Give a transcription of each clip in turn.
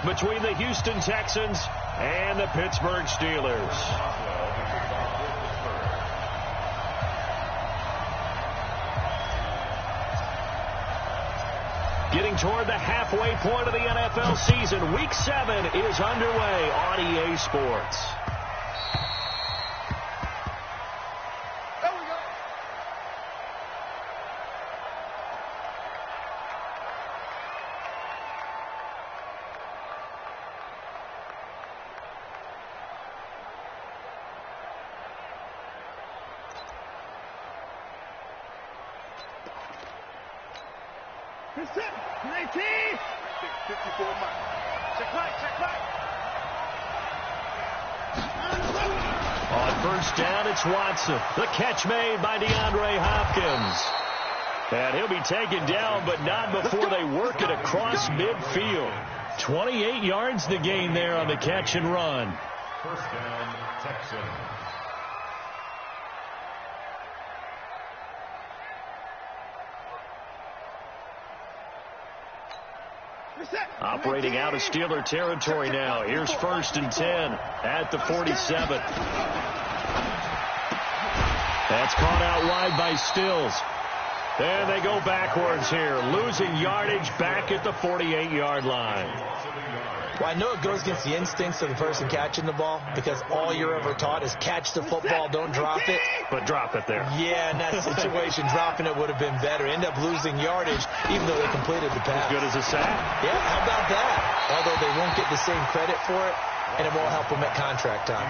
between the Houston Texans and the Pittsburgh Steelers. Getting toward the halfway point of the NFL season, Week 7 is underway on EA Sports. On first down, it's Watson. The catch made by DeAndre Hopkins. And he'll be taken down, but not before they work it across midfield. 28 yards to gain there on the catch and run. First down, Texans. Operating out of Steeler territory now. Here's first and 10 at the 47. That's caught out wide by Stills. And they go backwards here, losing yardage back at the 48-yard line. Well, I know it goes against the instincts of the person catching the ball because all you're ever taught is catch the football, don't drop it. But drop it there. Yeah, in that situation, dropping it would have been better. End up losing yardage even though they completed the pass. As good as a sack. Yeah, how about that? Although they won't get the same credit for it, and it won't help them at contract time.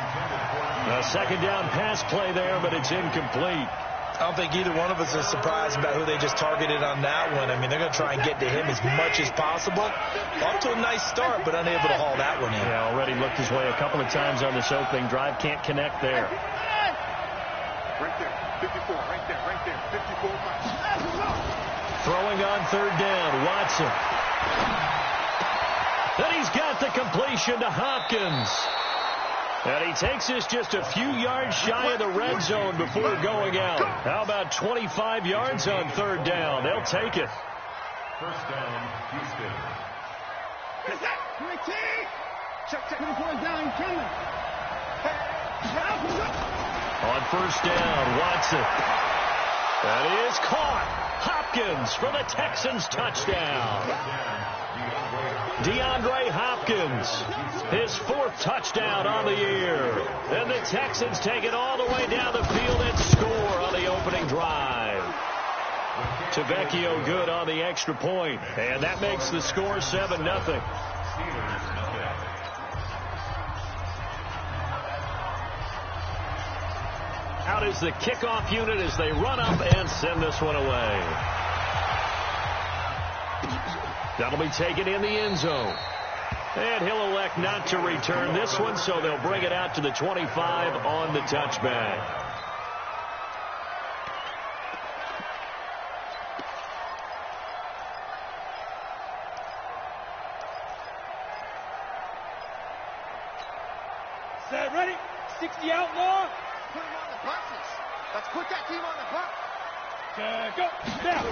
A second down pass play there, but it's incomplete. I don't think either one of us is surprised about who they just targeted on that one. I mean, they're going to try and get to him as much as possible. Off to a nice start, but unable to haul that one in. Yeah, already looked his way a couple of times on this opening drive. Can't connect there. Right there, 54, right there, 54 miles. Throwing on third down, Watson. Then he's got the completion to Hopkins. And he takes us just a few yards shy of the red zone before going out. How about 25 yards on third down? They'll take it. First down, Houston. On first down, Watson. That is caught. Hopkins for the Texans touchdown. DeAndre Hopkins, his fourth touchdown on the year. And the Texans take it all the way down the field and score on the opening drive. Tavecchio good on the extra point, and that makes the score 7-0. Out is the kickoff unit as they run up and send this one away. That'll be taken in the end zone. And he'll elect not to return this one, so they'll bring it out to the 25 on the touchback. Set, ready? 60 outlaw. Put him on the buses. Let's put that team on the bus. Go. Now.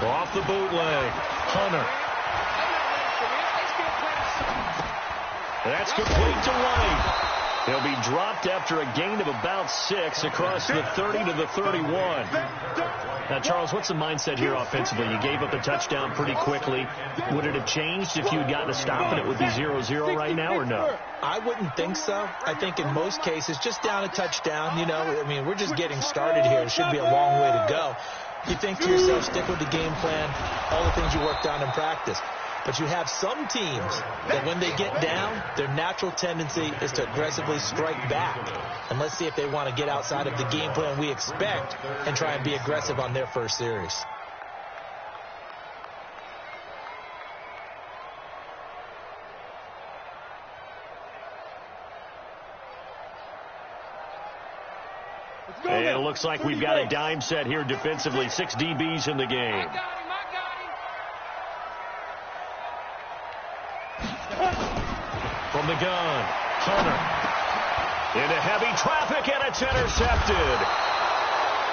Off the bootleg. Hunter. That's complete to White. He'll be dropped after a gain of about 6 across the 30 to the 31. Now, Charles, what's the mindset here offensively? You gave up a touchdown pretty quickly. Would it have changed if you had gotten a stop and it would be 0-0 right now, or no? I wouldn't think so. I think in most cases, just down a touchdown, you know, I mean, we're just getting started here. It should be a long way to go. You think to yourself, stick with the game plan, all the things you worked on in practice. But you have some teams that when they get down, their natural tendency is to aggressively strike back. And let's see if they want to get outside of the game plan we expect and try and be aggressive on their first series. And it looks like we've got a dime set here defensively. 6 DBs in the game. From the gun, Hunter. Into heavy traffic, and it's intercepted.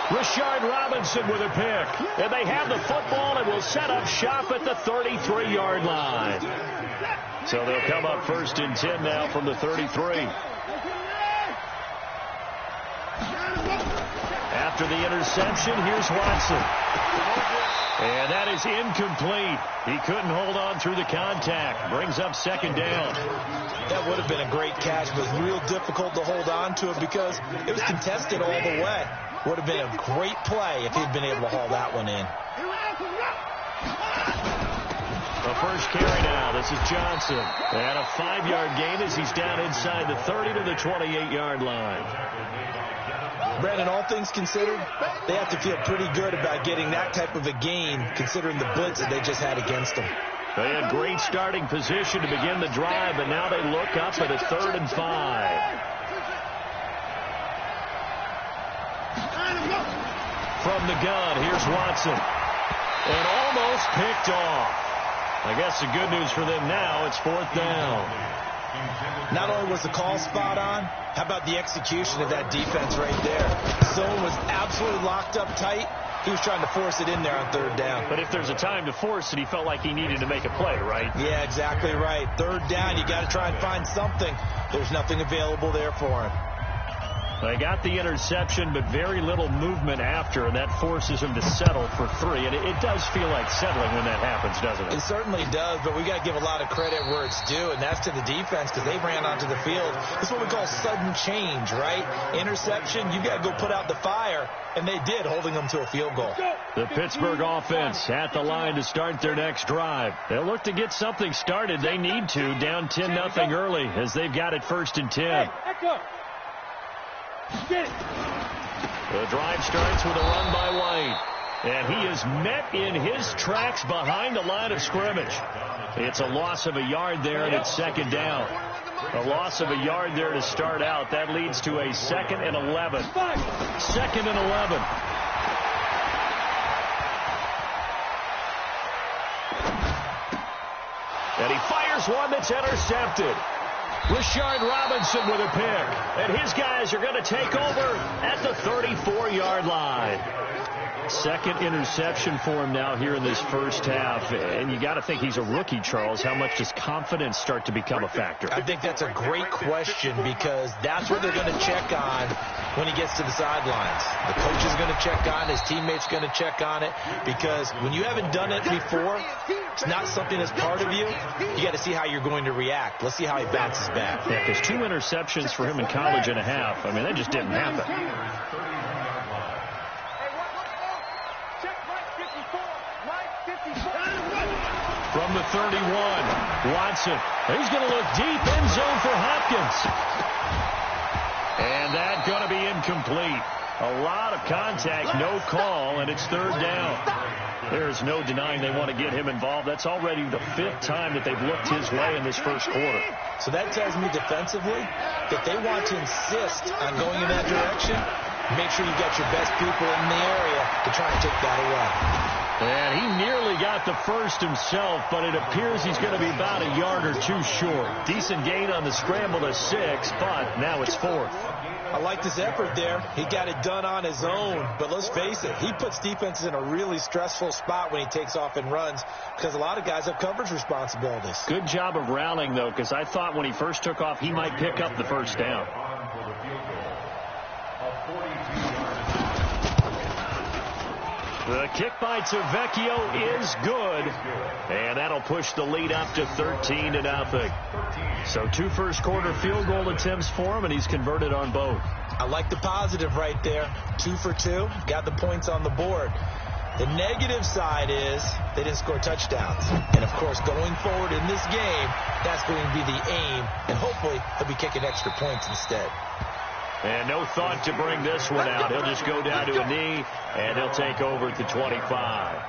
Rashard Robinson with a pick. And they have the football and will set up shop at the 33-yard line. So they'll come up 1st and 10 now from the 33. After the interception, here's Watson. And that is incomplete. He couldn't hold on through the contact. Brings up 2nd down. That would have been a great catch, but it was real difficult to hold on to it because it was contested all the way. Would have been a great play if he'd been able to haul that one in. The first carry now. This is Johnson. And a 5-yard gain as he's down inside the 30 to the 28-yard line. Brandon, all things considered, they have to feel pretty good about getting that type of a gain considering the blitz that they just had against them. They had great starting position to begin the drive, but now they look up at a 3rd and 5. From the gun, here's Watson. And almost picked off. I guess the good news for them now, it's 4th down. Not only was the call spot on, how about the execution of that defense right there? Zone was absolutely locked up tight. He was trying to force it in there on 3rd down. But if there's a time to force it, he felt like he needed to make a play, right? Yeah, exactly right. 3rd down, you got to try and find something. There's nothing available there for him. They got the interception, but very little movement after, and that forces him to settle for 3. And it does feel like settling when that happens, doesn't it? It certainly does, but we got to give a lot of credit where it's due, and that's to the defense because they ran onto the field. This is what we call sudden change, right? Interception, you got to go put out the fire, and they did, holding them to a field goal. The Pittsburgh offense at the line to start their next drive. They'll look to get something started. They need to, down 10-0 early as they've got it 1st and 10. The drive starts with a run by White. And he is met in his tracks behind the line of scrimmage. It's a loss of a yard there, and it's 2nd down. A loss of a yard there to start out. That leads to a 2nd and 11. 2nd and 11. And he fires one that's intercepted. Rashard Robinson with a pick. And his guys are going to take over at the 34-yard line. 2nd interception for him now here in this first half. And you got to think he's a rookie, Charles. How much does confidence start to become a factor? I think that's a great question because that's what they're going to check on when he gets to the sidelines. The coach is going to check on, his teammates going to check on it, because when you haven't done it before, it's not something that's part of you. You got to see how you're going to react. Let's see how he bounces back. Yeah, because 2 interceptions for him in college and a half. I mean, that just didn't happen. From the 31, Watson. He's going to look deep, end zone for Hopkins. And that's going to be incomplete. A lot of contact, no call, and it's 3rd down. There's no denying they want to get him involved. That's already the 5th time that they've looked his way in this first quarter. So that tells me defensively that they want to insist on going in that direction. Make sure you got your best people in the area to try and take that away. And he nearly got the first himself, but it appears he's going to be about a yard or 2 short. Decent gain on the scramble to 6, but now it's 4th. I like this effort there. He got it done on his own, but let's face it, he puts defenses in a really stressful spot when he takes off and runs because a lot of guys have coverage responsibilities. Good job of rallying, though, because I thought when he first took off, he might pick up the first down. The kick by Tavecchio is good, and that'll push the lead up to 13-0. So 2 first-quarter field goal attempts for him, and he's converted on both. I like the positive right there. 2 for 2, got the points on the board. The negative side is they didn't score touchdowns. And, of course, going forward in this game, that's going to be the aim, and hopefully he'll be kicking extra points instead. And no thought to bring this one out. He'll just go down to a knee, and he'll take over at the 25.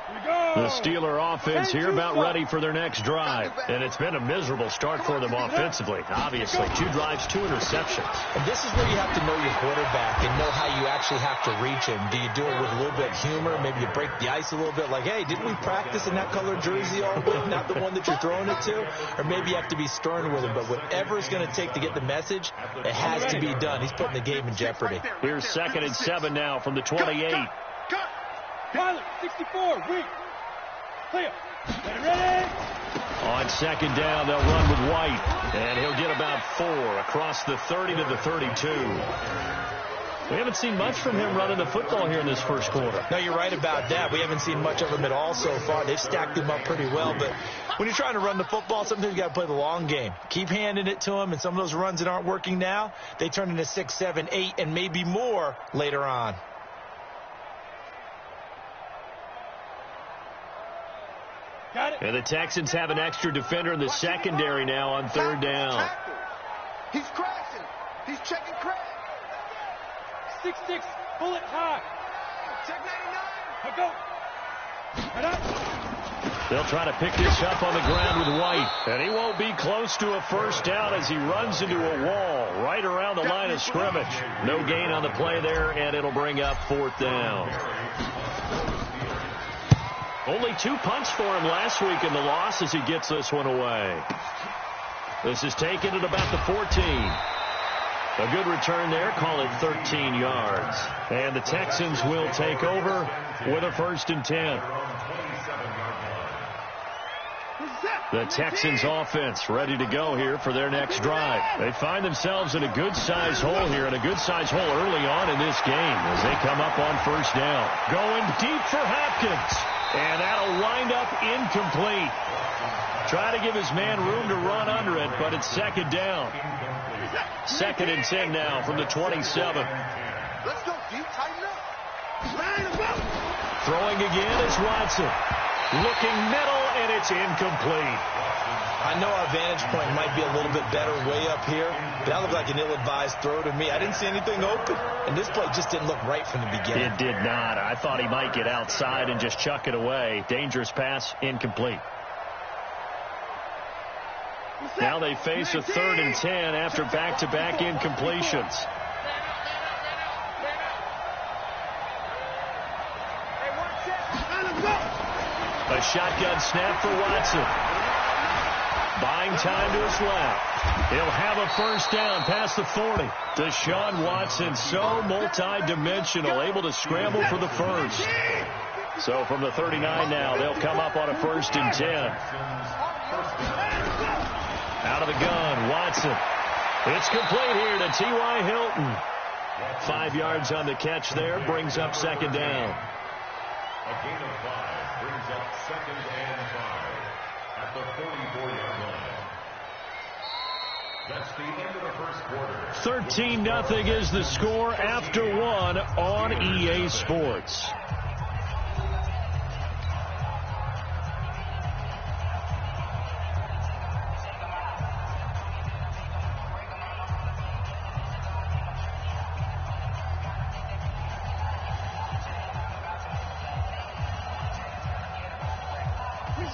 The Steeler offense here about ready for their next drive. And it's been a miserable start for them offensively. Obviously, 2 drives, 2 interceptions. And this is where you have to know your quarterback and know how you actually have to reach him. Do you do it with a little bit of humor? Maybe you break the ice a little bit like, hey, didn't we practice in that colored jersey all week, not the one that you're throwing it to? Or maybe you have to be stern with him. But whatever it's going to take to get the message, it has to be done. He's putting the game in jeopardy. Here's 2nd and 7 now from the 28. Pilot, 64, weak. Clear. Ready? On 2nd down, they'll run with White. And he'll get about 4 across the 30 to the 32. We haven't seen much from him running the football here in this first quarter. No, you're right about that. We haven't seen much of him at all so far. They've stacked him up pretty well. But when you're trying to run the football, sometimes you got to play the long game. Keep handing it to him, and some of those runs that aren't working now, they turn into 6, 7, 8, and maybe more later on. Got it. And the Texans have an extra defender in the secondary now on 3rd down. He's crashing. He's checking crack. 6-6, bullet high. Check 99. Go. Right up. They'll try to pick this up on the ground with White. And he won't be close to a first down as he runs into a wall right around the line of scrimmage. No gain on the play there, and it'll bring up 4th down. Only 2 punts for him last week in the loss as he gets this one away. This is taken at about the 14. A good return there. Call it 13 yards. And the Texans will take over with a 1st and 10. The Texans offense ready to go here for their next drive. They find themselves in a good-sized hole here, and a good-sized hole early on in this game as they come up on 1st down. Going deep for Hopkins. And that'll wind up incomplete. Try to give his man room to run under it, but it's 2nd down. 2nd and 10 now from the 27. Let's go deep, tighten up. Throwing again is Watson. Looking middle, and it's incomplete. I know our vantage point might be a little bit better way up here, but that looked like an ill-advised throw to me. I didn't see anything open, and this play just didn't look right from the beginning. It did not. I thought he might get outside and just chuck it away. Dangerous pass, incomplete. Now they face a 3rd and 10 after back-to-back incompletions. A shotgun snap for Watson. Buying time to his left. He'll have a 1st down past the 40. Deshaun Watson, so multi-dimensional, able to scramble for the 1st. So from the 39 now, they'll come up on a 1st and 10. Out of the gun, Watson. It's complete here to T.Y. Hilton. 5 yards on the catch there, brings up 2nd down. A gain of 5 brings up 2nd and 5 at the 44-yard line. That's the end of the first quarter. 13-0 is the score after 1 on EA Sports.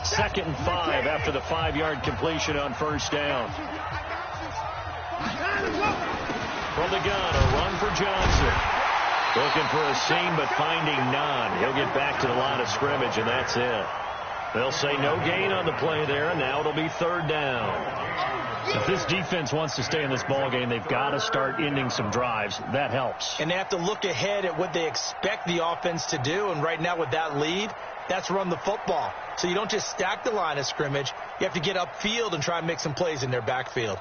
Second and 5 after the 5-yard completion on 1st down. From the gun, a run for Johnson. Looking for a seam, but finding none. He'll get back to the line of scrimmage, and that's it. They'll say no gain on the play there, and now it'll be 3rd down. If this defense wants to stay in this ballgame, they've got to start ending some drives. That helps. And they have to look ahead at what they expect the offense to do, and right now with that lead, that's run the football. So you don't just stack the line of scrimmage. You have to get upfield and try and make some plays in their backfield.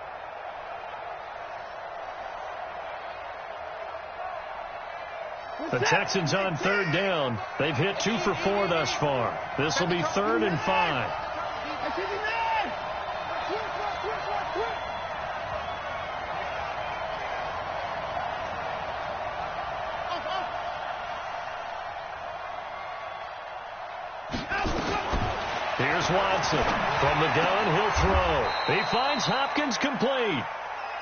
The Texans on 3rd down. They've hit 2 for 4 thus far. This will be 3rd and 5. Here's Watson. From the gun, he'll throw. He finds Hopkins complete.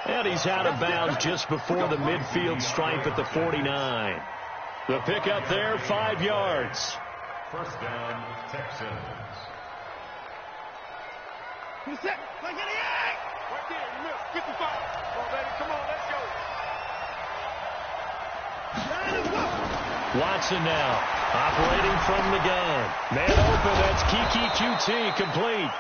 And he's out of bounds just before the midfield stripe at the 49. The pickup there, 5 yards. First down, Texans. He's set. Like in the egg. Right there, you missed. 55. Come on, baby. Come on, let's go. Watson now, operating from the gun. Man open, that's Kiki QT, complete.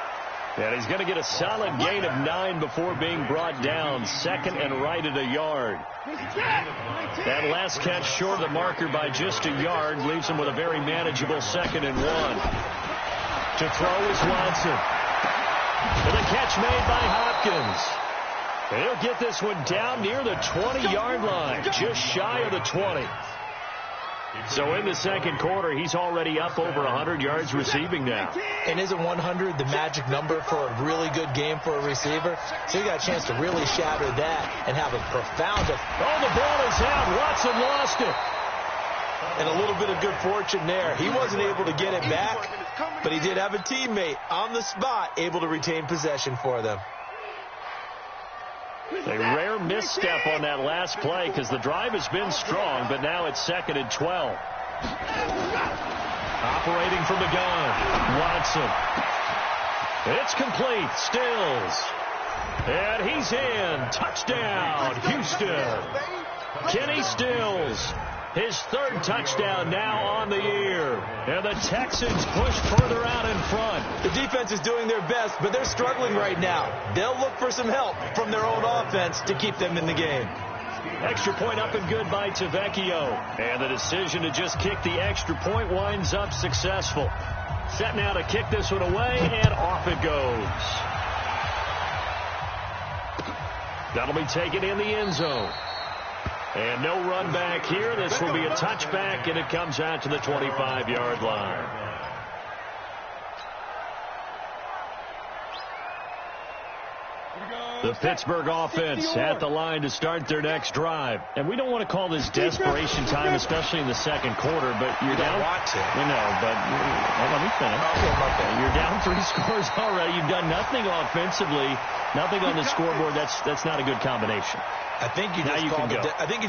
And he's going to get a solid gain of 9 before being brought down. Second and right at a yard. That last catch short of the marker by just a yard leaves him with a very manageable 2nd and 1. To throw is Watson. And the catch made by Hopkins. And he'll get this one down near the 20-yard line, just shy of the 20. So in the second quarter, he's already up over 100 yards receiving now. And isn't 100 the magic number for a really good game for a receiver? So he got a chance to really shatter that and have a profound effect. Oh, the ball is out. Watson lost it. And a little bit of good fortune there. He wasn't able to get it back, but he did have a teammate on the spot able to retain possession for them. A rare misstep on that last play because the drive has been strong, but now it's 2nd and 12. Operating from the gun, Watson. It's complete, Stills. And he's in. Touchdown, Houston. Kenny Stills. His 3rd touchdown now on the year. And the Texans push further out in front. The defense is doing their best, but they're struggling right now. They'll look for some help from their own offense to keep them in the game. Extra point up and good by Tavecchio. And the decision to just kick the extra point winds up successful. Set now to kick this one away, and off it goes. That'll be taken in the end zone. And no run back here. This will be a touchback, and it comes out to the 25-yard line. The Pittsburgh offense at the line to start their next drive. And we don't want to call this desperation time, especially in the second quarter, but you're down. You know, but let me finish. Okay. You're down 3 scores already. You've done nothing offensively, nothing on the scoreboard. That's not a good combination. I think you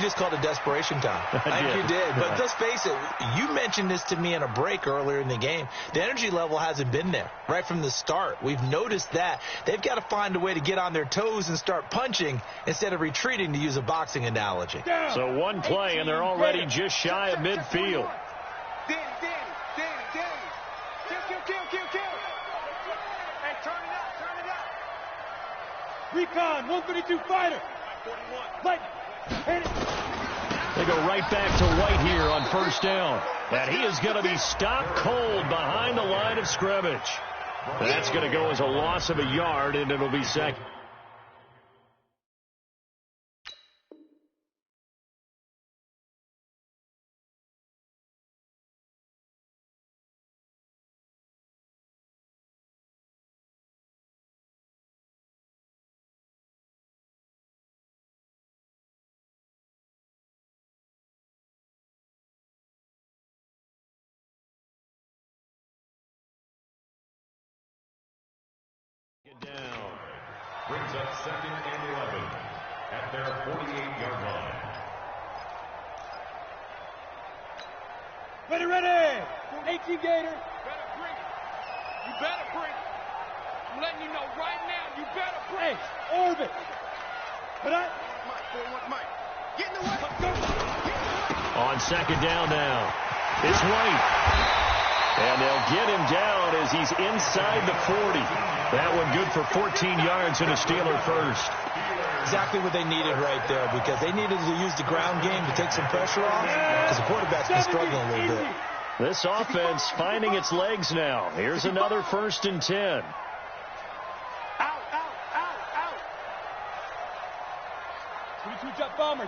just called it desperation time. I think you did. But let's face it, you mentioned this to me in a break earlier in the game. The energy level hasn't been there right from the start. We've noticed that. They've got to find a way to get on their toes and start punching instead of retreating, to use a boxing analogy. So one play, and they're already just shy of midfield. Danny. Kill. Hey, turn it up. Recon, 132 fighter. 41. They go right back to White here on first down. And he is going to be stopped cold behind the line of scrimmage. That's going to go as a loss of a yard, and it'll be second. Down. Brings up 2nd and 11 at their 48-yard line. Ready. 18 Gator. You better bring it. I'm letting you know right now, you better bring it. Orbit. Put up. Mike. Get in the way. On 2nd down now. It's White. And they'll get him down as he's inside the 40. That one good for 14 yards and a Steeler first. Exactly what they needed right there, because they needed to use the ground game to take some pressure off, because the quarterback's been struggling a little bit. This offense finding its legs now. Here's another 1st and 10. Out. 22 jet bomber.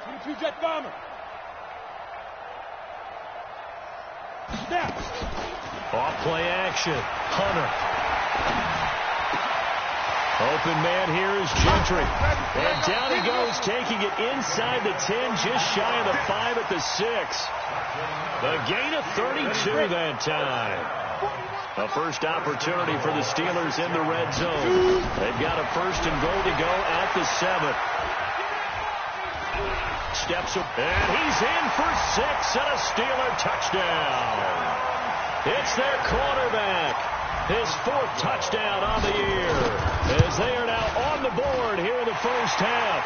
Snap. Off play action. Hunter. Open man here is Gentry. And down he goes, taking it inside the 10, just shy of the 5 at the 6. The gain of 32 that time. A first opportunity for the Steelers in the red zone. They've got a 1st and goal to go at the 7. Steps up, and he's in for 6 and a Steeler touchdown. It's their quarterback. His 4th touchdown on the year, as they are now on the board here in the first half.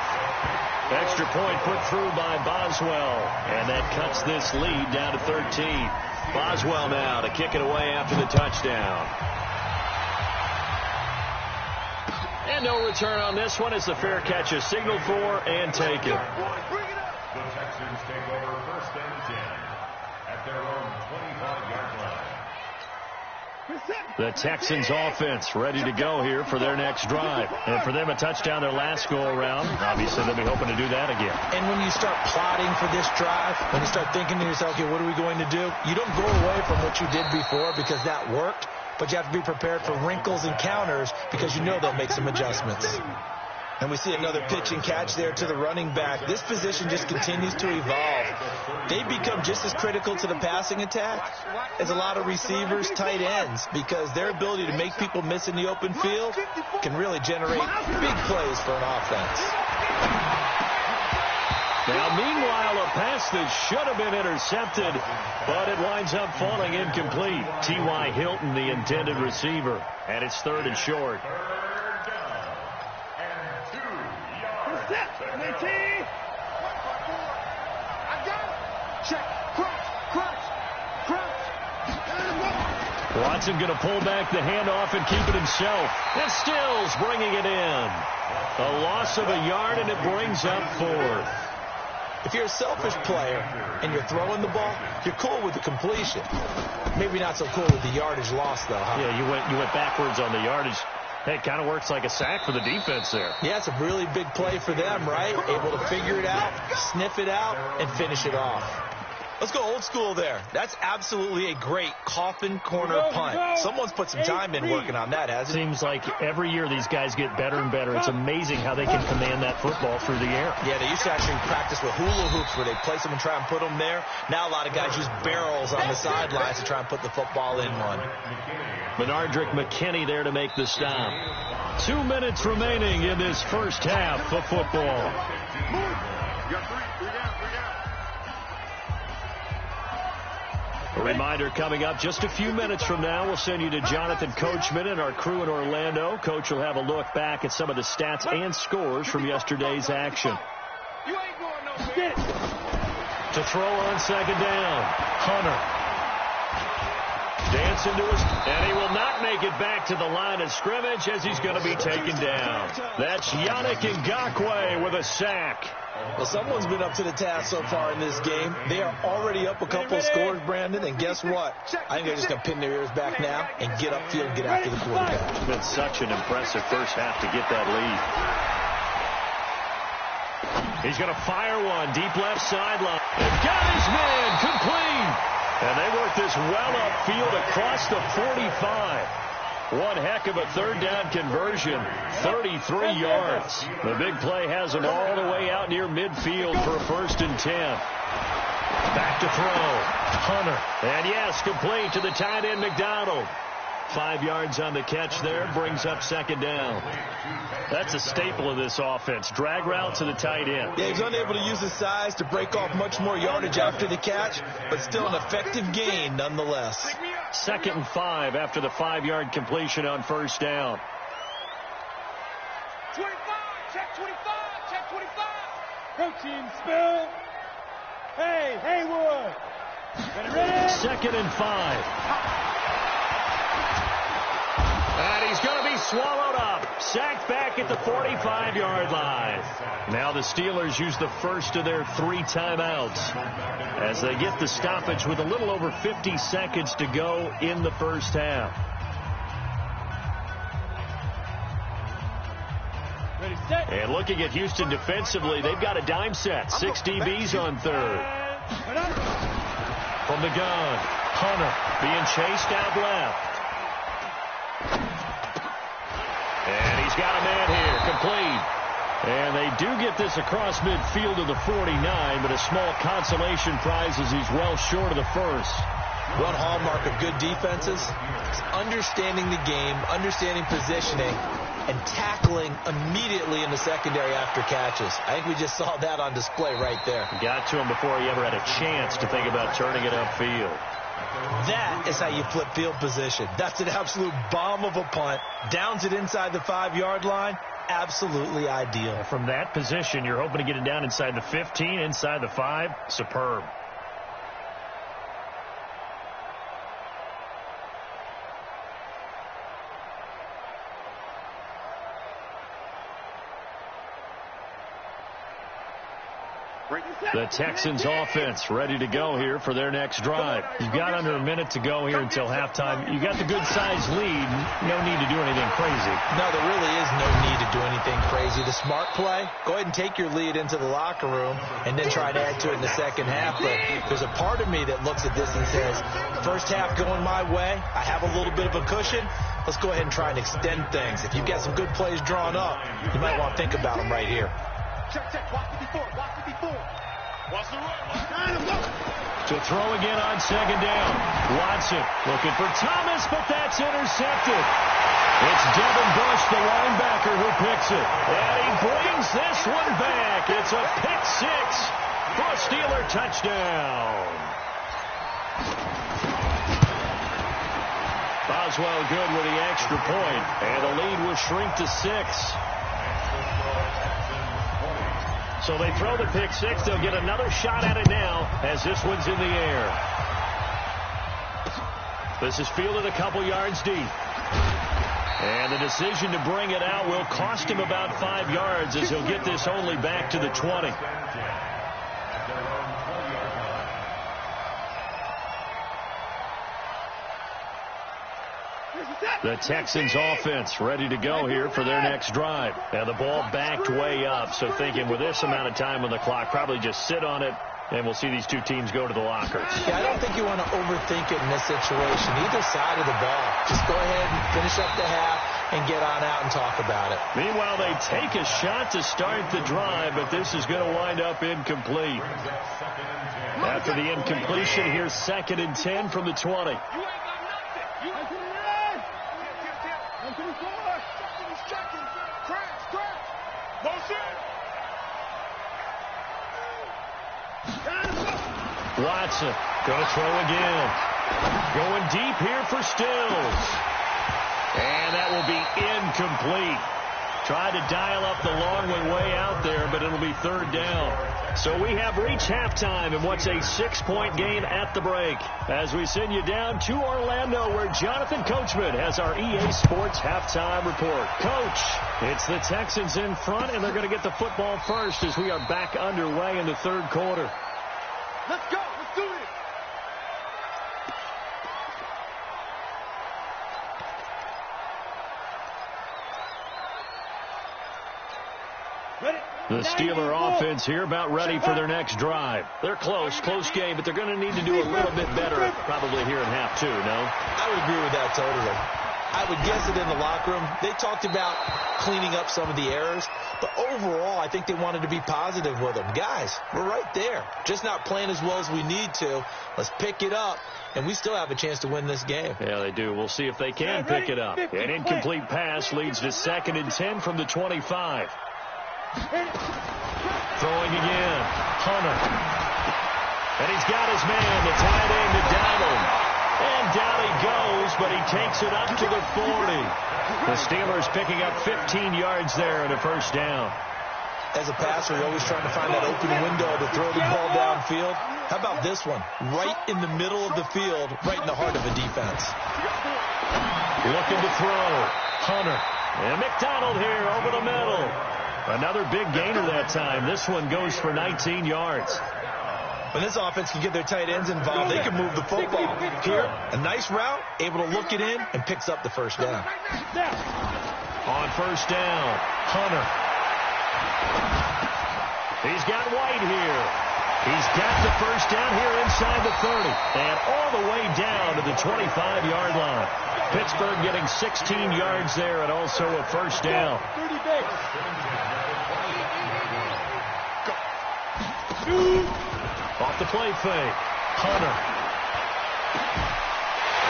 Extra point put through by Boswell, and that cuts this lead down to 13. Boswell now to kick it away after the touchdown. And no return on this one as the fair catch is signaled for and taken. The Texans take over 1st and 10 at their own 25-yard line. The Texans offense ready to go here for their next drive. And for them, a touchdown their last go-around. Obviously, they'll be hoping to do that again. And when you start plotting for this drive, when you start thinking to yourself, okay, what are we going to do? You don't go away from what you did before because that worked, but you have to be prepared for wrinkles and counters because you know they'll make some adjustments. And we see another pitch and catch there to the running back. This position just continues to evolve. They become just as critical to the passing attack as a lot of receivers, tight ends, because their ability to make people miss in the open field can really generate big plays for an offense. Now, meanwhile, a pass that should have been intercepted, but it winds up falling incomplete. T.Y. Hilton, the intended receiver, and it's 3rd and short. Watson going to pull back the handoff and keep it himself. And Stills bringing it in. A loss of a yard, and it brings up 4th. If you're a selfish player and you're throwing the ball, you're cool with the completion. Maybe not so cool with the yardage loss, though, huh? Yeah, you went backwards on the yardage. Hey, it kind of works like a sack for the defense there. Yeah, it's a really big play for them, right? Able to figure it out, sniff it out, and finish it off. Let's go old school there. That's absolutely a great coffin corner punt. Someone's put some time in working on that, hasn't it? Seems like every year these guys get better and better. It's amazing how they can command that football through the air. Yeah, they used to actually practice with hula hoops where they place them and try and put them there. Now a lot of guys use barrels on the sidelines to try and put the football in one. Menardrick McKinney there to make the stop. 2 minutes remaining in this first half of football. A reminder coming up just a few minutes from now, we'll send you to Jonathan Coachman and our crew in Orlando. Coach will have a look back at some of the stats and scores from yesterday's action. To throw on 2nd down, Hunter. Dancing to his, and he will not make it back to the line of scrimmage as he's going to be taken down. That's Yannick Ngakoue with a sack. Well, someone's been up to the task so far in this game. They are already up a couple of scores, Brandon, and guess what? I think they're just going to pin their ears back now and get upfield and get after the quarterback. It's been such an impressive first half to get that lead. He's going to fire one deep left sideline. And got his man complete. And they work this well upfield across the 45. One heck of a 3rd down conversion, 33 yards. The big play has them all the way out near midfield for a 1st and 10. Back to throw, Hunter. And yes, complete to the tight end, McDonald. 5 yards on the catch there, brings up 2nd down. That's a staple of this offense. Drag route to the tight end. Yeah, he's unable to use his size to break off much more yardage after the catch, but still an effective gain nonetheless. 2nd and 5 after the 5-yard completion on 1st down. 25, check 25, check 25. Coaching spell. Hey, Haywood. Ready? 2nd and 5. And he's going to be swallowed up. Sacked back at the 45-yard line. Now the Steelers use the first of their 3 timeouts as they get the stoppage with a little over 50 seconds to go in the first half. Ready, set. And looking at Houston defensively, they've got a dime set. 6 DBs on 3rd. From the gun, Hunter being chased out left. And he's got a man here, complete. And they do get this across midfield to the 49, but a small consolation prize as he's well short of the first. One hallmark of good defenses is understanding the game, understanding positioning, and tackling immediately in the secondary after catches. I think we just saw that on display right there. Got to him before he ever had a chance to think about turning it upfield. That is how you flip field position. That's an absolute bomb of a punt. Downs it inside the 5-yard line. Absolutely ideal. From that position, you're hoping to get it down inside the 15, inside the 5. Superb. The Texans offense ready to go here for their next drive. You've got under a minute to go here until halftime. You got the good-sized lead. No need to do anything crazy. No, there really is no need to do anything crazy. The smart play, go ahead and take your lead into the locker room and then try to add to it in the second half. But there's a part of me that looks at this and says, first half going my way, I have a little bit of a cushion. Let's go ahead and try and extend things. If you've got some good plays drawn up, you might want to think about them right here. Check, watch 54, watch 54. Watch the run. To throw again on second down. Watson looking for Thomas, but that's intercepted. It's Devin Bush, the linebacker, who picks it. And he brings this one back. It's a pick six for a Steeler touchdown. Boswell good with the extra point, and the lead will shrink to 6. So they throw the pick six. They'll get another shot at it now as this one's in the air. This is fielded a couple yards deep. And the decision to bring it out will cost him about 5 yards as he'll get this only back to the 20. The Texans offense ready to go here for their next drive. And the ball backed way up, so thinking with this amount of time on the clock, probably just sit on it, and we'll see these two teams go to the lockers. Yeah, I don't think you want to overthink it in this situation, either side of the ball. Just go ahead and finish up the half and get on out and talk about it. Meanwhile, they take a shot to start the drive, but this is going to wind up incomplete. After the incompletion, here's 2nd and 10 from the 20. Watson going to throw again. Going deep here for Stills. And that will be incomplete. Tried to dial up the long one way out there, but it'll be 3rd down. So we have reached halftime in what's a 6-point game at the break. As we send you down to Orlando, where Jonathan Coachman has our EA Sports halftime report. Coach, it's the Texans in front, and they're going to get the football first as we are back underway in the 3rd quarter. Let's go. Let's do this. The Steeler offense here about ready for their next drive. They're close game, but they're going to need to do a little bit better probably here in half 2, no? I would agree with that totally. I would guess that in the locker room, they talked about cleaning up some of the errors, but overall, I think they wanted to be positive with them. Guys, we're right there. Just not playing as well as we need to. Let's pick it up, and we still have a chance to win this game. Yeah, they do. We'll see if they can pick it up. An incomplete pass leads to 2nd and 10 from the 25. Throwing again. Hunter. And he's got his man, the tight end, to Donald. And down he goes, but he takes it up to the 40. The Steelers picking up 15 yards there and a 1st down. As a passer, you're always trying to find that open window to throw the ball downfield. How about this one? Right in the middle of the field, right in the heart of a defense. Looking to throw. Hunter. And McDonald here over the middle. Another big gainer that time. This one goes for 19 yards. When this offense can get their tight ends involved, they can move the football. Here, a nice route, able to look it in, and picks up the 1st down. On 1st down, Hunter. He's got White here. He's got the 1st down here inside the 30. And all the way down to the 25-yard line. Pittsburgh getting 16 yards there and also a 1st down. Off the play fake. Hunter.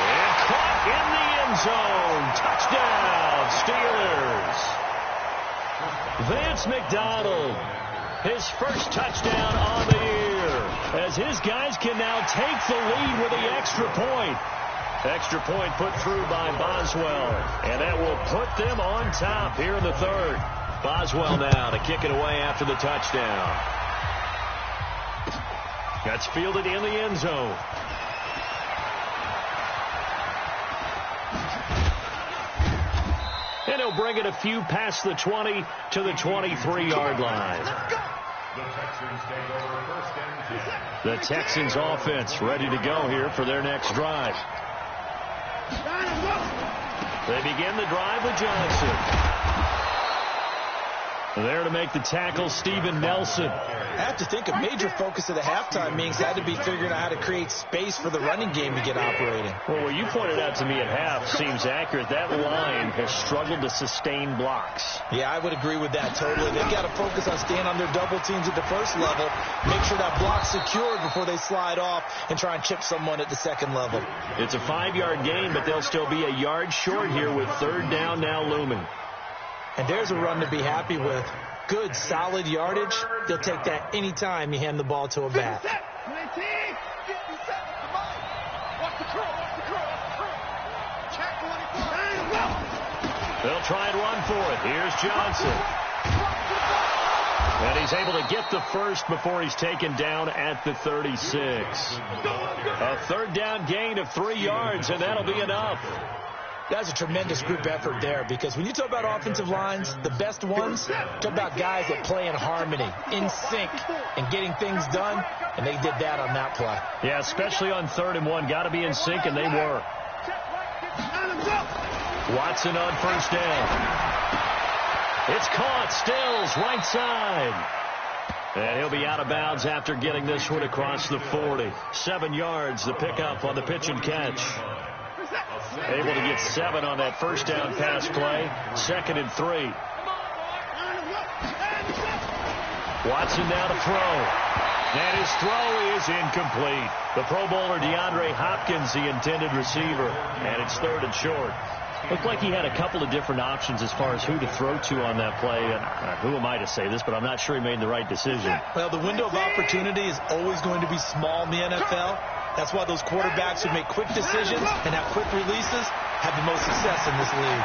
And caught in the end zone. Touchdown, Steelers. Vance McDonald. His 1st touchdown on the year. as his guys can now take the lead with the extra point. Extra point put through by Boswell, and that will put them on top here in the third. Boswell now to kick it away after the touchdown. That's fielded in the end zone. And he'll bring it a few past the 20 to the 23-yard line. The Texans take over first and 10. The Texans offense ready to go here for their next drive. They begin the drive with Johnson. There to make the tackle, Steven Nelson. I have to think a major focus of the halftime meetings had to be figuring out how to create space for the running game to get operating. Well, what you pointed out to me at half seems accurate. That line has struggled to sustain blocks. Yeah, I would agree with that totally. They've got to focus on staying on their double teams at the first level, make sure that block's secured before they slide off and try and chip someone at the second level. It's a 5-yard gain, but they'll still be a yard short here with third down now looming. And there's a run to be happy with. Good, solid yardage. They'll take that any time you hand the ball to a back. They'll try and run for it. Here's Johnson. And he's able to get the first before he's taken down at the 36. A third down gain of 3 yards, and that'll be enough. That's a tremendous group effort there, because when you talk about offensive lines, the best ones, talk about guys that play in harmony, in sync, and getting things done, and they did that on that play. Yeah, especially on 3rd and 1. Got to be in sync, and they were. Watson on first down. It's caught. Stills, right side. And he'll be out of bounds after getting this one across the 40. 7 yards, the pickup on the pitch and catch. Able to get 7 on that first down pass play. 2nd and 3. Watson now to throw. And his throw is incomplete. The Pro Bowler DeAndre Hopkins, the intended receiver. And it's 3rd and short. Looked like he had a couple of different options as far as who to throw to on that play. And who am I to say this, but I'm not sure he made the right decision. Well, the window of opportunity is always going to be small in the NFL. That's why those quarterbacks who make quick decisions and have quick releases have the most success in this league.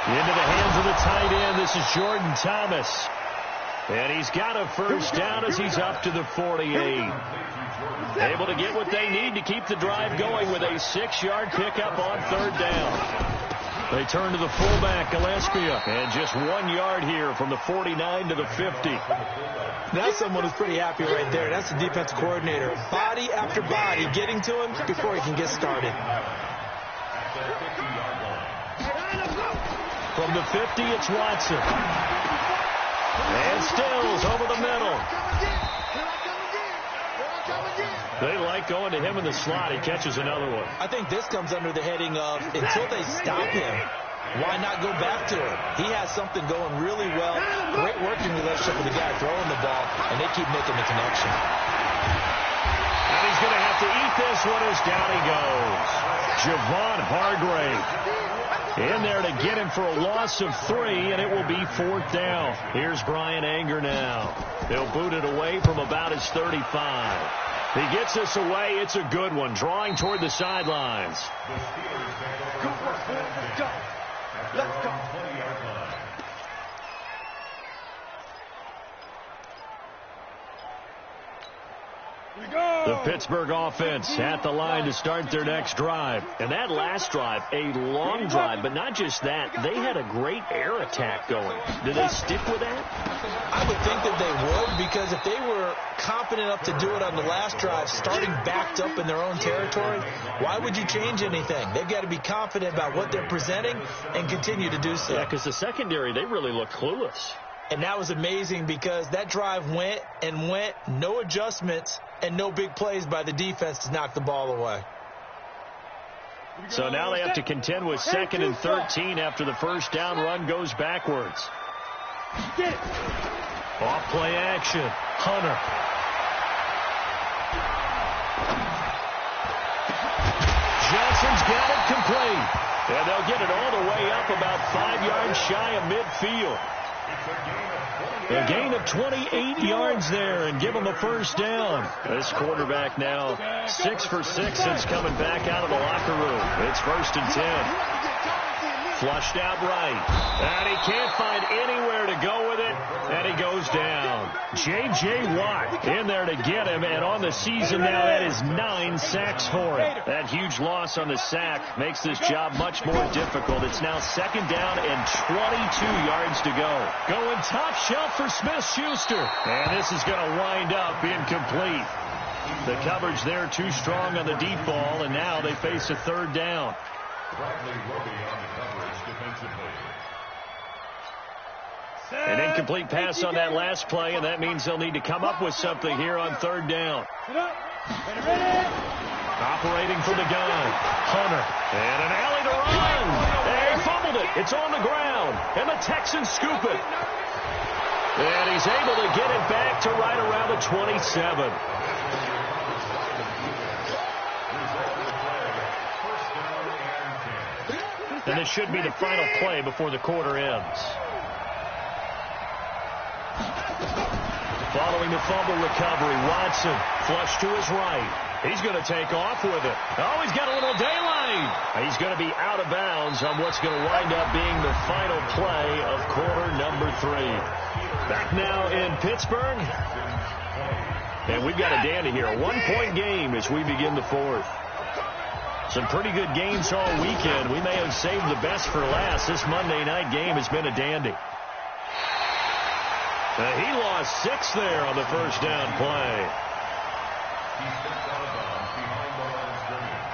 Into the hands of the tight end. This is Jordan Thomas. And he's got a first down as he's up to the 48. Able to get what they need to keep the drive going with a 6-yard pickup on 3rd down. They turn to the fullback, Gillespie, and just 1 yard here from the 49 to the 50. That's someone who's pretty happy right there. That's the defensive coordinator. Body after body getting to him before he can get started. From the 50, it's Watson. And Stills over the middle. They like going to him in the slot. He catches another one. I think this comes under the heading of, until they stop him, why not go back to him? He has something going really well. Great working relationship with the guy throwing the ball, and they keep making the connection. And he's going to have to eat this one as down he goes. Javon Hargrave in there to get him for a loss of 3, and it will be 4th down. Here's Brian Anger now. They'll boot it away from about his 35. He gets this away. It's a good one. Drawing toward the sidelines. Let's go. The Pittsburgh offense at the line to start their next drive. And that last drive, a long drive, but not just that. They had a great air attack going. Did they stick with that? I would think that they would, because if they were confident enough to do it on the last drive, starting backed up in their own territory, why would you change anything? They've got to be confident about what they're presenting and continue to do so. Yeah, because the secondary, they really look clueless. And that was amazing, because that drive went and went, no adjustments, and no big plays by the defense to knock the ball away. So now they have to contend with 2nd and 13 after the first down run goes backwards. Get it. Off play action. Hunter. Johnson's got it complete. And they'll get it all the way up about 5 yards shy of midfield. A gain of 28 yards there and give him a first down. This quarterback now 6 for 6 since coming back out of the locker room. It's 1st and 10. Flushed out right. And he can't find anywhere to go with it. And he goes down. J.J. Watt in there to get him. And on the season now, that is 9 sacks for him. That huge loss on the sack makes this job much more difficult. It's now 2nd down and 22 yards to go. Going top shelf for Smith-Schuster. And this is going to wind up incomplete. The coverage there too strong on the deep ball. And now they face a 3rd down. Bradley Roby on the coverage defensively. An incomplete pass on that last play, and that means they'll need to come up with something here on 3rd down. Operating from the gun, Hunter, and an alley to run. They fumbled it. It's on the ground, and the Texans scoop it. And he's able to get it back to right around the 27. And this should be the final play before the quarter ends. Following the fumble recovery, Watson flush to his right. He's going to take off with it. Oh, he's got a little daylight. He's going to be out of bounds on what's going to wind up being the final play of quarter number 3. Back now in Pittsburgh. And we've got a dandy here. A 1-point game as we begin the 4th. Some pretty good games all weekend. We may have saved the best for last. This Monday night game has been a dandy. He lost 6 there on the first down play. He steps out of bounds behind the line of scrimmage.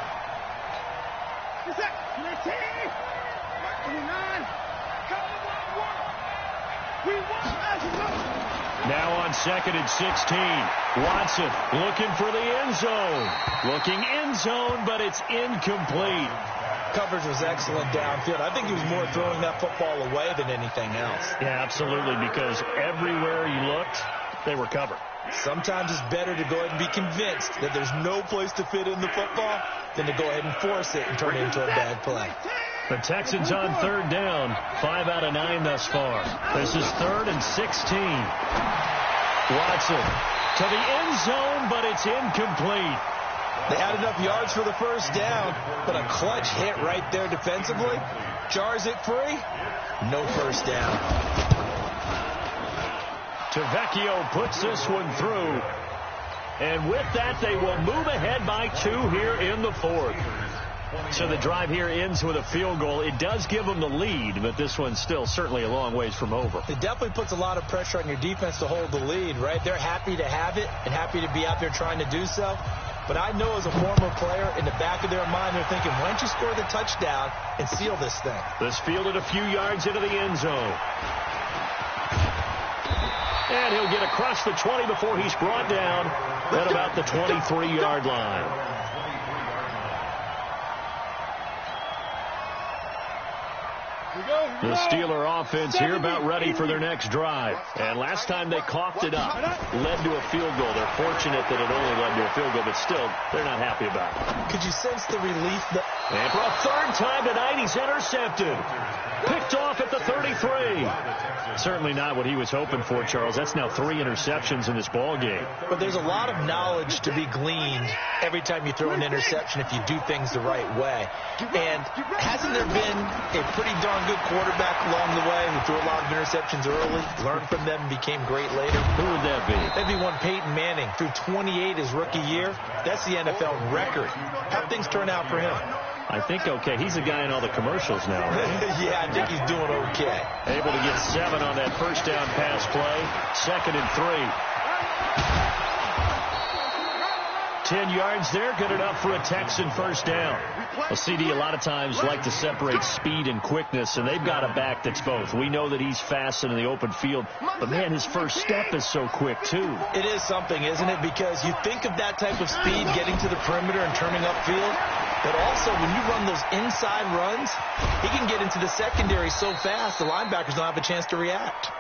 Now on 2nd and 16. Watson looking for the end zone. Looking end zone, but it's incomplete. Coverage was excellent downfield. I think he was more throwing that football away than anything else. Yeah, absolutely, because everywhere he looked, they were covered. Sometimes it's better to go ahead and be convinced that there's no place to fit in the football than to go ahead and force it and turn it into a bad play. The Texans on 3rd down, 5 out of 9 thus far. This is 3rd and 16. Watson to the end zone, but it's incomplete. They had enough yards for the first down, but a clutch hit right there defensively. Jars it free. No first down. Tavecchio puts this one through. And with that, they will move ahead by 2 here in the 4th. So the drive here ends with a field goal. It does give them the lead, but this one's still certainly a long ways from over. It definitely puts a lot of pressure on your defense to hold the lead, right? They're happy to have it and happy to be out there trying to do so. But I know as a former player, in the back of their mind, they're thinking, why don't you score the touchdown and seal this thing? This fielded a few yards into the end zone. And he'll get across the 20 before he's brought down at about the 23-yard line. The Steeler offense here about ready for their next drive. And last time they coughed it up, led to a field goal. They're fortunate that it only led to a field goal, but still, they're not happy about it. Could you sense the relief? And for a 3rd time tonight, he's intercepted. Picked off at the 33. Certainly not what he was hoping for, Charles. That's now 3 interceptions in this ball game. But there's a lot of knowledge to be gleaned every time you throw an interception if you do things the right way. And hasn't there been a pretty darn good quarterback along the way who threw a lot of interceptions early, learned from them, and became great later? Who would that be? That'd be one Peyton Manning. Threw 28 his rookie year. That's the NFL record. How'd things turn out for him? I think okay. He's the guy in all the commercials now, right? Yeah, I think he's doing okay. Able to get 7 on that first down pass play. 2nd and 3. 10 yards there, good enough for a Texan first down. Well, CD a lot of times like to separate speed and quickness, and they've got a back that's both. We know that he's fast in the open field, but man, his first step is so quick too. It is something, isn't it? Because you think of that type of speed getting to the perimeter and turning upfield, but also when you run those inside runs, he can get into the secondary so fast the linebackers don't have a chance to react.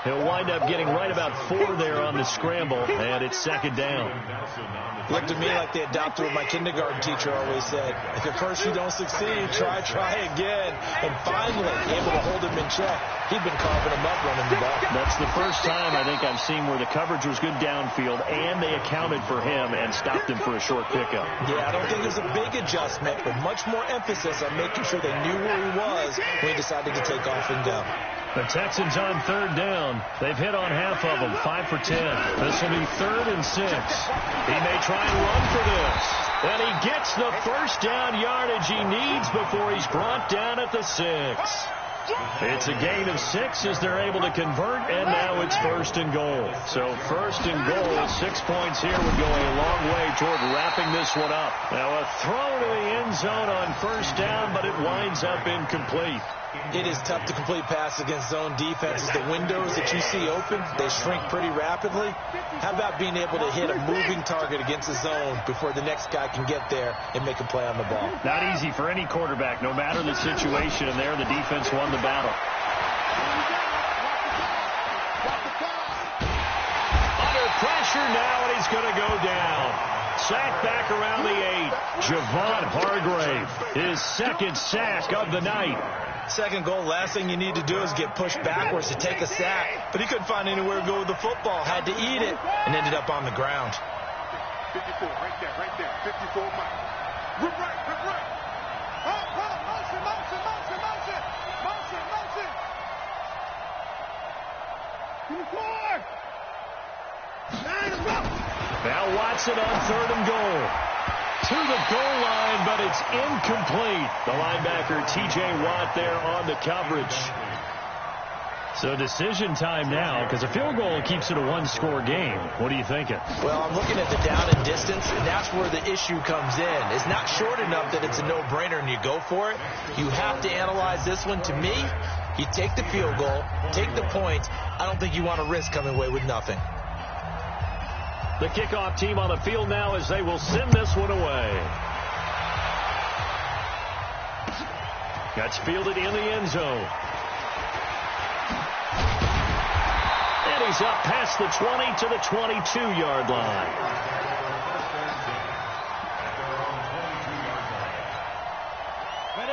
He'll wind up getting right about 4 there on the scramble, and it's 2nd down. Looked to me like they adopted what my kindergarten teacher always said. If at first you don't succeed, try again. And finally, able to hold him in check. He'd been carving him up running the ball. That's the first time I think I've seen where the coverage was good downfield, and they accounted for him and stopped him for a short pickup. Yeah, I don't think it was a big adjustment, but much more emphasis on making sure they knew where he was when he decided to take off and go. The Texans on 3rd down. They've hit on half of them, 5 for 10. This will be 3rd and 6. He may try and run for this. And he gets the first down yardage he needs before he's brought down at the 6. It's a gain of 6 as they're able to convert, and now it's 1st and goal. So 1st and goal, 6 points here would go a long way toward wrapping this one up. Now a throw to the end zone on 1st down, but it winds up incomplete. It is tough to complete passes against zone defenses. The windows that you see open, they shrink pretty rapidly. How about being able to hit a moving target against the zone before the next guy can get there and make a play on the ball? Not easy for any quarterback, no matter the situation, and there the defense won the battle. Under pressure now, and he's going to go down. Sack back around the 8. Javon Hargrave, his 2nd sack of the night. 2nd goal, last thing you need to do is get pushed backwards to take a sack. But he couldn't find anywhere to go with the football. Had to eat it and ended up on the ground. 54, right there. 54 miles. Rip right. Motion. 24. Now Watson on 3rd and goal. To the goal line, but it's incomplete. The linebacker, T.J. Watt, there on the coverage. So decision time now, because a field goal keeps it a 1-score game. What are you thinking? Well, I'm looking at the down and distance, and that's where the issue comes in. It's not short enough that it's a no-brainer and you go for it. You have to analyze this one. To me, you take the field goal, take the points. I don't think you want to risk coming away with nothing. The kickoff team on the field now as they will send this one away. That's fielded in the end zone. And he's up past the 20 to the 22-yard line.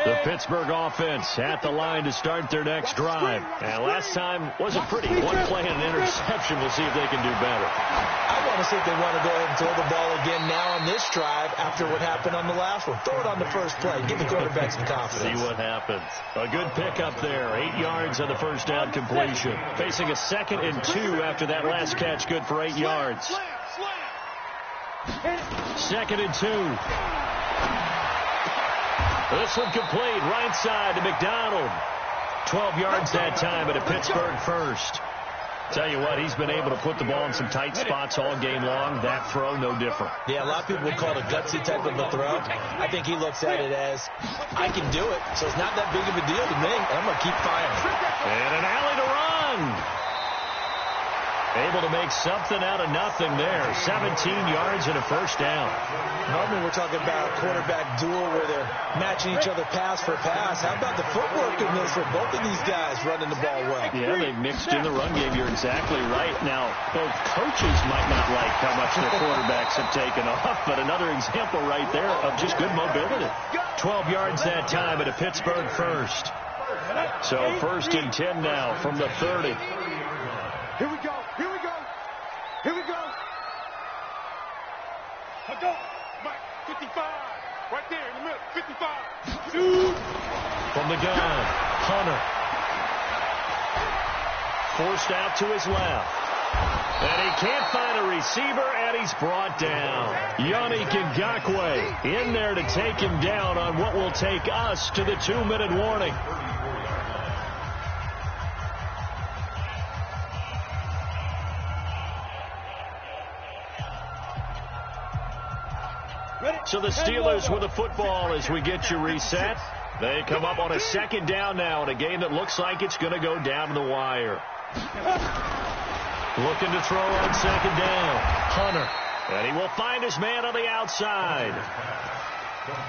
The Pittsburgh offense at the line to start their next drive. And last time wasn't pretty. 1 play and an interception. We'll see if they can do better. I want to see if they want to go ahead and throw the ball again now on this drive after what happened on the last one. Throw it on the first play. Give the quarterback some confidence. See what happens. A good pickup there. 8 yards on the first down completion. Facing a 2nd and 2 after that last catch. Good for 8 yards. 2nd and 2. This one complete, right side to McDonald. 12 yards that time at a Pittsburgh 1st. Tell you what, he's been able to put the ball in some tight spots all game long. That throw, no different. Yeah, a lot of people would call it a gutsy type of a throw. I think he looks at it as, I can do it, so it's not that big of a deal to me. I'm going to keep firing. And an alley to run. Able to make something out of nothing there. 17 yards and a first down. Normally we're talking about a quarterback duel where they're matching each other pass for pass. How about the footwork in this with both of these guys running the ball well? Yeah, they mixed in the run game. You're exactly right. Now, both coaches might not like how much their quarterbacks have taken off, but another example right there of just good mobility. 12 yards that time at a Pittsburgh 1st. So 1st and 10 now from the 30. Here we go. Go. Mike, 55. Right there in the middle. 55. Shoot. From the gun, Hunter. Forced out to his left. And he can't find a receiver, and he's brought down. Yannick Ngakoue in there to take him down on what will take us to the 2-minute warning. So the Steelers with the football as we get you reset. They come up on a 2nd down now in a game that looks like it's going to go down to the wire. Looking to throw on 2nd down. Hunter. And he will find his man on the outside.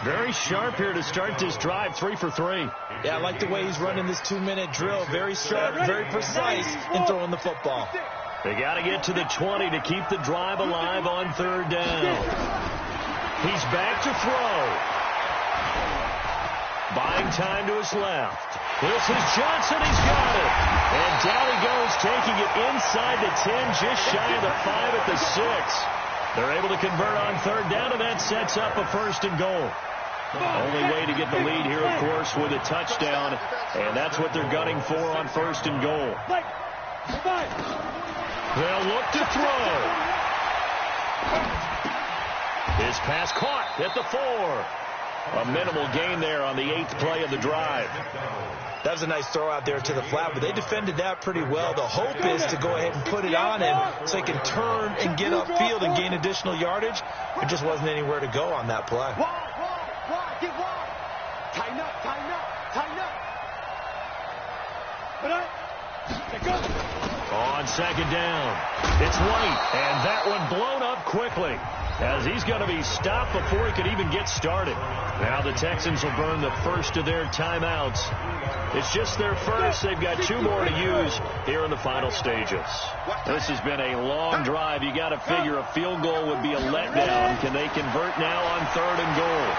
Very sharp here to start this drive, 3 for 3. Yeah, I like the way he's running this 2-minute drill. Very sharp, very precise in throwing the football. They got to get to the 20 to keep the drive alive on 3rd down. He's back to throw. Buying time to his left. This is Johnson. He's got it. And down he goes, taking it inside the 10, just shy of the 5 at the 6. They're able to convert on 3rd down, and that sets up a 1st and goal. Only way to get the lead here, of course, with a touchdown, and that's what they're gunning for on 1st and goal. They'll look to throw. His pass caught at the 4. A minimal gain there on the 8th play of the drive. That was a nice throw out there to the flat, but they defended that pretty well. The hope is to go ahead and put it on him so he can turn and get upfield and gain additional yardage. There just wasn't anywhere to go on that play. Get wide. Tighten up, tighten up, tighten up. Put up. Let go. On 2nd down, it's White, and that one blown up quickly, as he's going to be stopped before he could even get started. Now the Texans will burn the first of their timeouts. It's just their first. They've got 2 more to use here in the final stages. This has been a long drive. You got to figure a field goal would be a letdown. Can they convert now on 3rd and goal?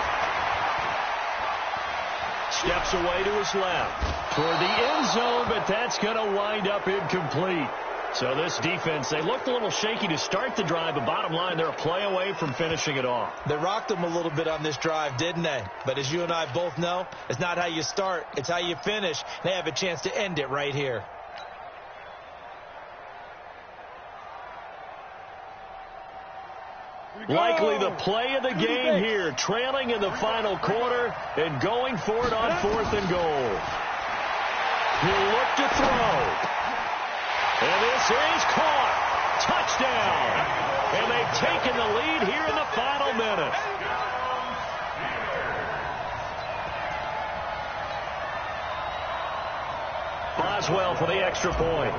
Steps away to his left toward the end zone, but that's going to wind up incomplete. So this defense, they looked a little shaky to start the drive, but bottom line, they're a play away from finishing it off. They rocked them a little bit on this drive, didn't they? But as you and I both know, it's not how you start, it's how you finish. They have a chance to end it right here. Likely the play of the game here, trailing in the final quarter and going for it on 4th and goal. He'll look to throw. And this is caught. Touchdown. And they've taken the lead here in the final minute. Boswell for the extra point.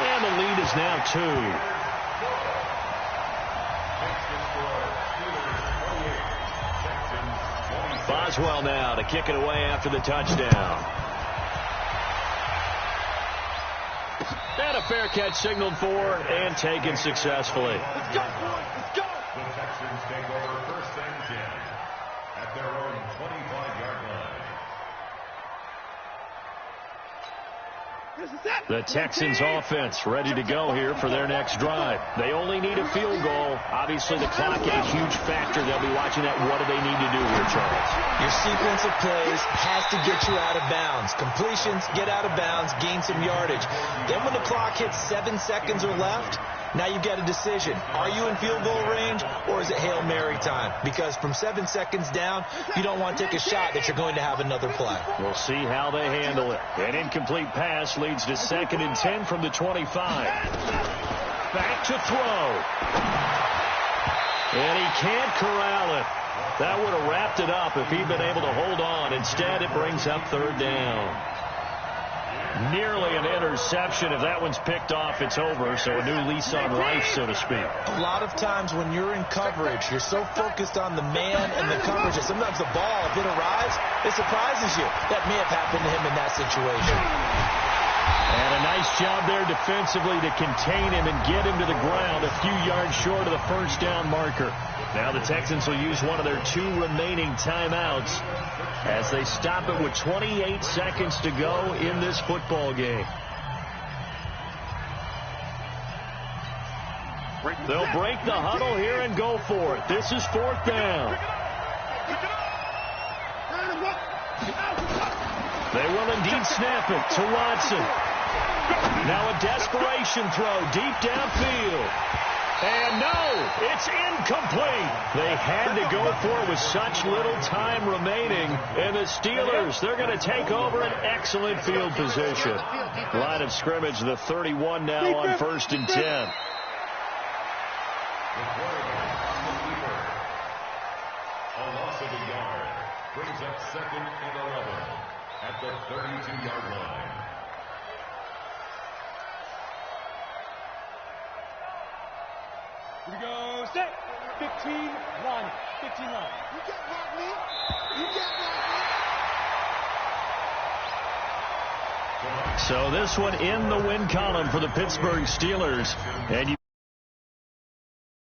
And the lead is now 2. Boswell now to kick it away after the touchdown. And a fair catch signaled for and taken successfully. Let's go, boys. Let's go. The Texans take over 1st and 10 at their own 25-yard line. The Texans offense ready to go here for their next drive. They only need a field goal. Obviously, the clock a huge factor. They'll be watching that. What do they need to do here, Charles? Your sequence of plays has to get you out of bounds. Completions, get out of bounds, gain some yardage. Then when the clock hits 7 seconds or left, now you've got a decision. Are you in field goal range, or is it Hail Mary time? Because from 7 seconds down, you don't want to take a shot that you're going to have another play. We'll see how they handle it. An incomplete pass leads to 2nd and 10 from the 25. Back to throw. And he can't corral it. That would have wrapped it up if he'd been able to hold on. Instead, it brings up 3rd down. Nearly an interception. If that one's picked off, it's over. So a new lease on life, so to speak. A lot of times when you're in coverage, you're so focused on the man and the coverage that sometimes the ball, if it arrives, it surprises you. That may have happened to him in that situation. And a nice job there defensively to contain him and get him to the ground a few yards short of the 1st down marker. Now the Texans will use one of their 2 remaining timeouts as they stop it with 28 seconds to go in this football game. They'll break the huddle here and go for it. This is 4th down. They will indeed snap it to Watson. Now a desperation throw deep downfield. And no, it's incomplete. They had to go for it with such little time remaining. And the Steelers, they're going to take over an excellent field position. Line of scrimmage, the 31 now on 1st and 10. A loss of a yard brings up 2nd and 11 at the 32-yard line. set. 15-9. 15-9. You get what, man? You get what, So this one in the win column for the Pittsburgh Steelers. And you